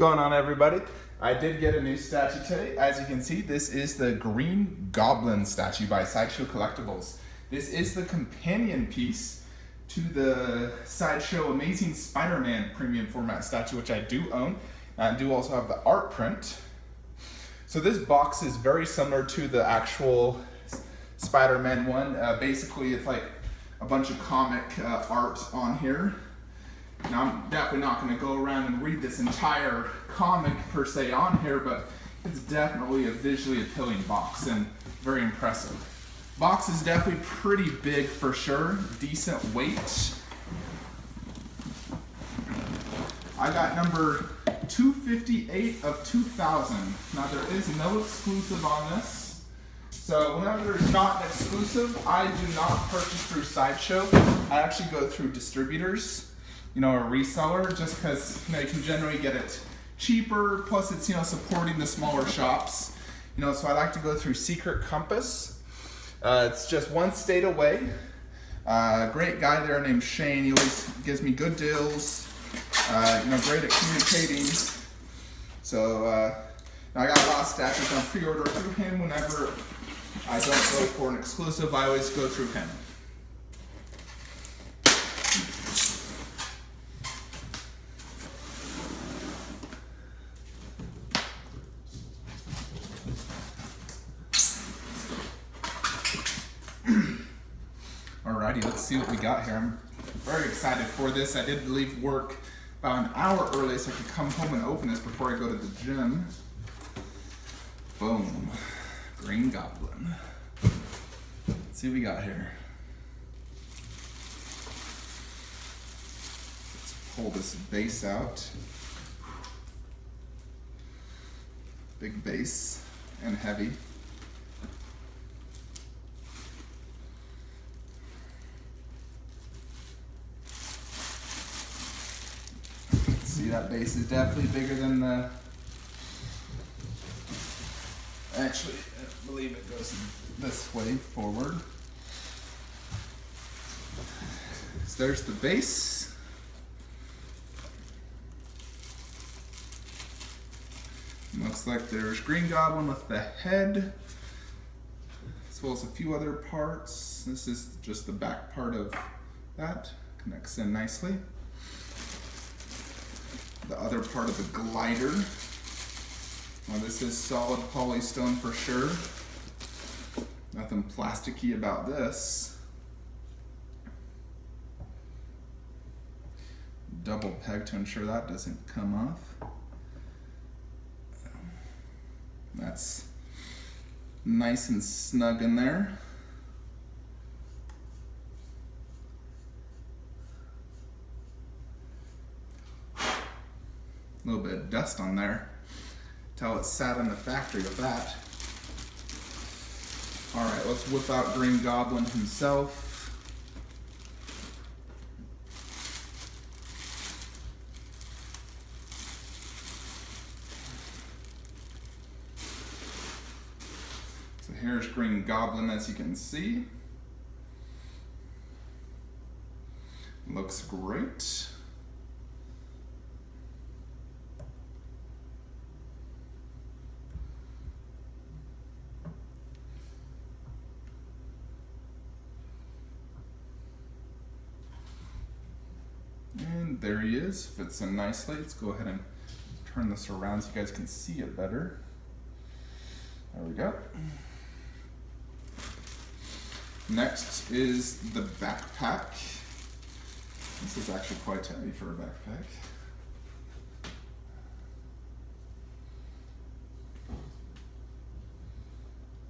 going on, everybody? I did get a new statue today. As you can see, this is the Green Goblin statue by Sideshow Collectibles. This is the companion piece to the Sideshow Amazing Spider-Man premium format statue, which I do own. I do also have the art print. So this box is very similar to the actual Spider-Man one. Basically, it's like a bunch of comic art on here. Now, I'm definitely not going to go around and read this entire comic per se on here, but it's definitely a visually appealing box and very impressive. Box is definitely pretty big for sure, decent weight. I got number 258 of 2000. Now, there is no exclusive on this. So whenever there's not an exclusive, I do not purchase through Sideshow. I actually go through distributors, a reseller, just because you can generally get it cheaper, plus it's supporting the smaller shops. So I like to go through Secret Compass. It's just one state away. Great guy there named Shane. He always gives me good deals. Great at communicating. So I got a lot of statues on pre-order through him. Whenever I don't go for an exclusive, I always go through him. Alrighty, let's see what we got here. I'm very excited for this. I did leave work about an hour early so I could come home and open this before I go to the gym. Boom. Green Goblin. Let's see what we got here. Let's pull this base out. Big base and heavy. See, that base is definitely bigger than the... Actually, I believe it goes this way forward. So there's the base. Looks like there's Green Goblin with the head, as well as a few other parts. This is just the back part of that. Connects in nicely. The other part of the glider. Well, this is solid polystone for sure. Nothing plasticky about this. Double peg to ensure that doesn't come off. That's nice and snug in there. A little bit of dust on there. Tell it sat in the factory with that. All right, let's whip out Green Goblin himself. So here's Green Goblin, as you can see. Looks great. And there he is, fits in nicely. Let's go ahead and turn this around so you guys can see it better. There we go. Next is the backpack. This is actually quite heavy for a backpack.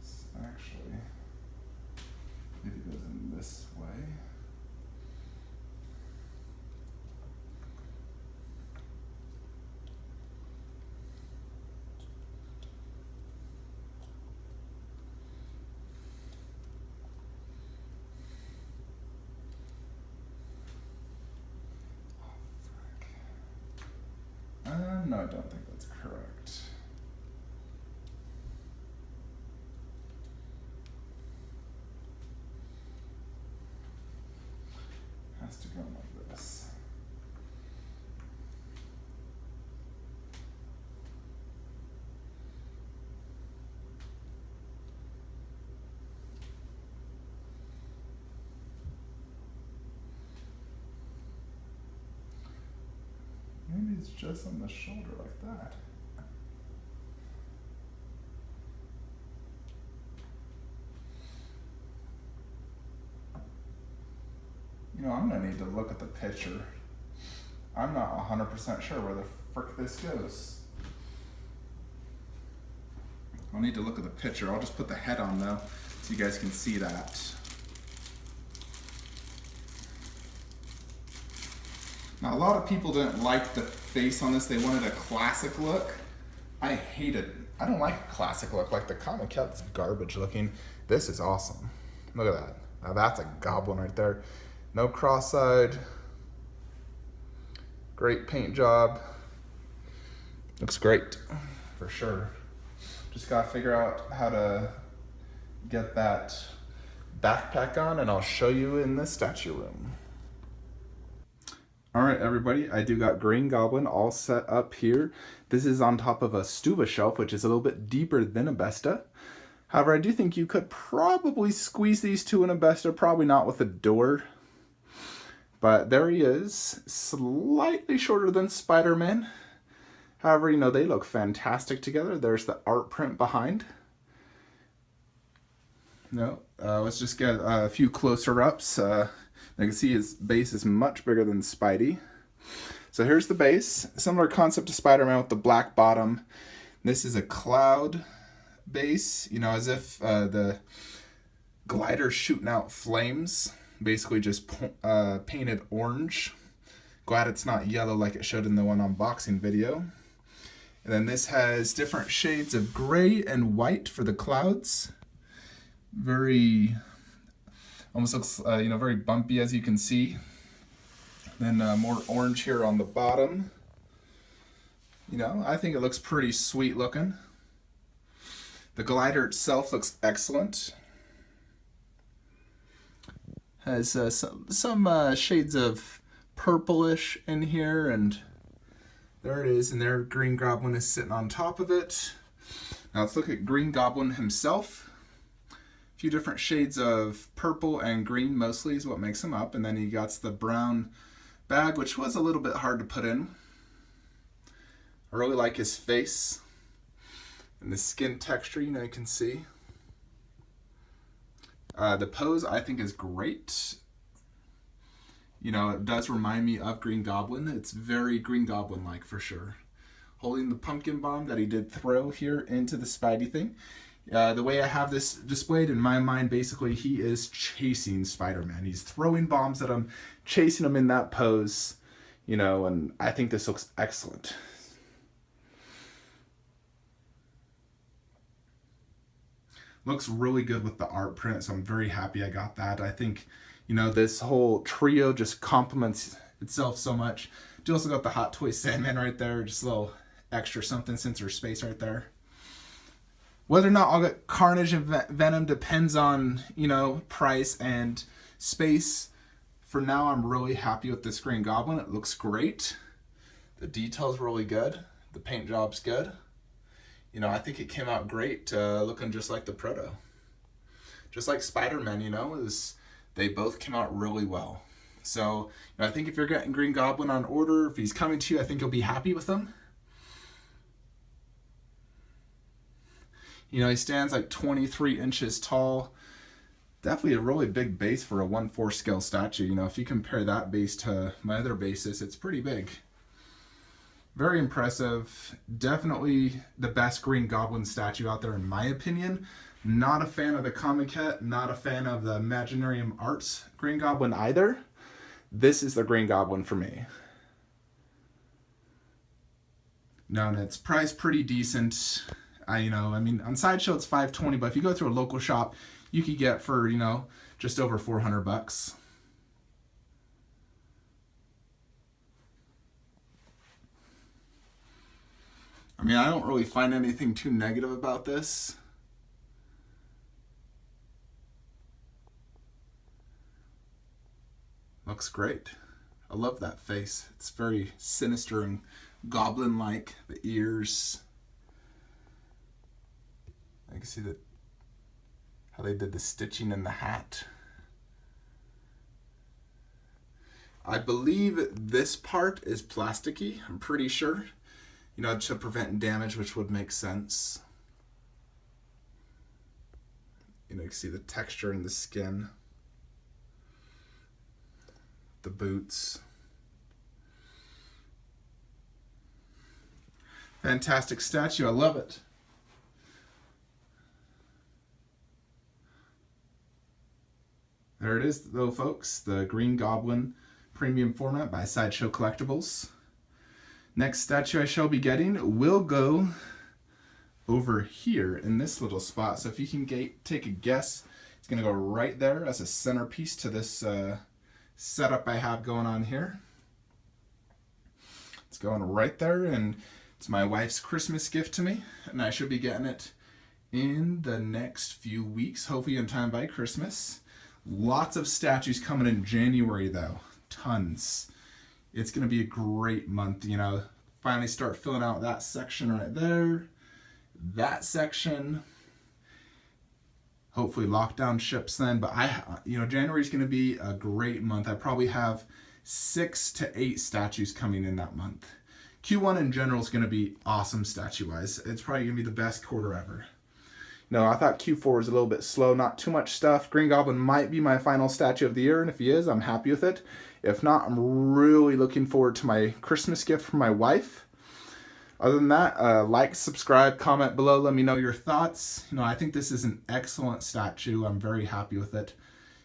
It's actually, maybe it goes in this way. No, I don't think that's correct. Has to go like this. is just on the shoulder like that. You know, I'm gonna need to look at the picture. I'm not 100% sure where the frick this goes. I'll need to look at the picture. I'll just put the head on though, so you guys can see that. Now, a lot of people didn't like the face on this. They wanted a classic look. I hate it. I don't like a classic look. Like the comic cat's garbage looking. This is awesome. Look at that. Now that's a goblin right there. No cross-eyed. Great paint job. Looks great, for sure. Just gotta figure out how to get that backpack on, and I'll show you in the statue room. All right, everybody, I do got Green Goblin all set up here. This is on top of a Stuva shelf, which is a little bit deeper than a Besta. However, I do think you could probably squeeze these two in a Besta, probably not with a door. But there he is, slightly shorter than Spider-Man. However, you know, they look fantastic together. There's the art print behind. Let's just get a few closer ups. You can see his base is much bigger than Spidey. So here's the base. Similar concept to Spider-Man with the black bottom. This is a cloud base, you know, as if the glider's shooting out flames. Basically just painted orange. Glad it's not yellow like it showed in the one unboxing video. And then this has different shades of gray and white for the clouds. Very, almost looks, very bumpy as you can see. Then more orange here on the bottom. You know, I think it looks pretty sweet looking. The glider itself looks excellent. Has some shades of purplish in here, and there it is, and there Green Goblin is sitting on top of it. Now let's look at Green Goblin himself. A few different shades of purple and green mostly is what makes him up, and then he got the brown bag, which was a little bit hard to put in. I really like his face and the skin texture, you know, you can see. The pose I think is great. You know, it does remind me of Green Goblin. It's very Green Goblin-like for sure. Holding the pumpkin bomb that he did throw here into the Spidey thing. The way I have this displayed in my mind, basically he is chasing Spider-Man. He's throwing bombs at him, chasing him in that pose, you know, and I think this looks excellent. Looks really good with the art print, so I'm very happy I got that. I think, you know, this whole trio just complements itself so much. You also got the Hot Toy Sandman right there, just a little extra something since there's space right there. Whether or not I'll get Carnage and Venom depends on, you know, price and space. For now, I'm really happy with this Green Goblin. It looks great. The detail's really good. The paint job's good. You know, I think it came out great, looking just like the proto. Just like Spider-Man, you know, they both came out really well. So, you know, I think if you're getting Green Goblin on order, if he's coming to you, I think you'll be happy with him. You know, he stands like 23 inches tall. Definitely a really big base for a 1/4 scale statue. You know, if you compare that base to my other bases, it's pretty big. Very impressive. Definitely the best Green Goblin statue out there in my opinion. Not a fan of the Comiket, not a fan of the Imaginarium Arts Green Goblin either. This is the Green Goblin for me. Now, and it's priced pretty decent. On Sideshow it's $5.20, but if you go through a local shop, you could get for, you know, just over $400. I mean, I don't really find anything too negative about this. Looks great. I love that face. It's very sinister and goblin-like. The ears. I can see how they did the stitching in the hat. I believe this part is plasticky, I'm pretty sure. You know, to prevent damage, which would make sense. You know, you can see the texture in the skin. The boots. Fantastic statue, I love it. There it is though, folks, the Green Goblin premium format by Sideshow Collectibles. Next statue I shall be getting will go over here in this little spot. So if you can take a guess, it's going to go right there as a centerpiece to this setup I have going on here. It's going right there, and it's my wife's Christmas gift to me, and I should be getting it in the next few weeks, hopefully in time by Christmas. Lots of statues coming in January though, tons. It's going to be a great month, you know. Finally start filling out that section right there. That section. Hopefully lockdown ships then, but January is going to be a great month. I probably have 6 to 8 statues coming in that month. Q1 in general is going to be awesome statue-wise. It's probably going to be the best quarter ever. No, I thought Q4 was a little bit slow, not too much stuff. Green Goblin might be my final statue of the year, and if he is, I'm happy with it. If not, I'm really looking forward to my Christmas gift from my wife. Other than that, like, subscribe, comment below, let me know your thoughts. You know, I think this is an excellent statue. I'm very happy with it.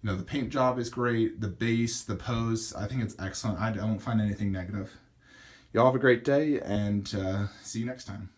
You know, the paint job is great, the base, the pose, I think it's excellent. I don't find anything negative. Y'all have a great day, and see you next time.